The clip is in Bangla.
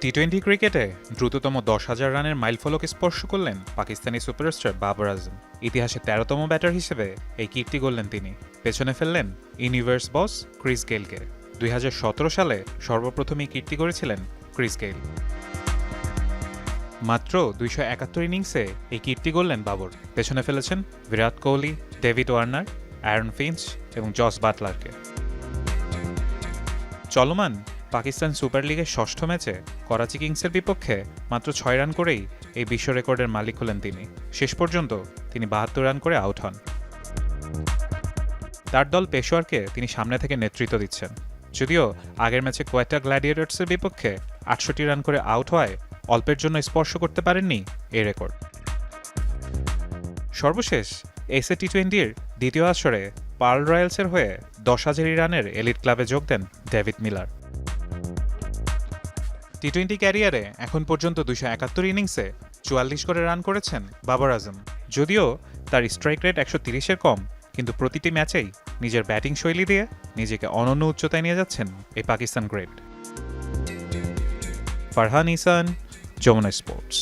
টি-20 ক্রিকেটে দ্রুততম 10,000 রানের মাইলফলক স্পর্শ করলেন পাকিস্তানি সুপারস্টার বাবর আজম। ইতিহাসে 13তম ব্যাটার হিসেবে এই কীর্তি গড়লেন তিনি। পেছনে ফেললেন ইউনিভার্স বস ক্রিস গেইলকে। 2017 সালে সর্বপ্রথম এই কীর্তি গড়েছিলেন ক্রিস গেইল। মাত্র 271 ইনিংসে এই কীর্তি গড়লেন বাবর। পেছনে ফেলেছেন Virat Kohli, David Warner, Aaron Finch এবং জস বাটলারকে। চলমান পাকিস্তান সুপার লিগের ষষ্ঠ ম্যাচে করাচি কিংসের বিপক্ষে মাত্র 6 রান করেই এই বিশ্ব রেকর্ডের মালিক হলেন তিনি। শেষ পর্যন্ত তিনি 72 রান করে আউট হন। তার দল পেশোয়ারকে তিনি সামনে থেকে নেতৃত্ব দিচ্ছেন। যদিও আগের ম্যাচে কোয়েটা গ্ল্যাডিয়েটর্সের বিপক্ষে 68 রান করে আউট হওয়ায় অল্পের জন্য স্পর্শ করতে পারেননি এই রেকর্ড। সর্বশেষ এসএ টি-20-র দ্বিতীয় আসরে পার্ল রয়্যালসের হয়ে 10,000 রানের এলিট ক্লাবে যোগ দেন ডেভিড মিলার। টি-20 ক্যারিয়ারে এখন পর্যন্ত 271 ইনিংসে 44 করে রান করেছেন বাবর আজম। যদিও তার স্ট্রাইক রেট 130-এর কম, কিন্তু প্রতিটি ম্যাচেই নিজের ব্যাটিং শৈলী দিয়ে নিজেকে অনন্য উচ্চতায় নিয়ে যাচ্ছেন এই পাকিস্তান গ্রেট। ফারহান ইসান, যমুনা স্পোর্টস।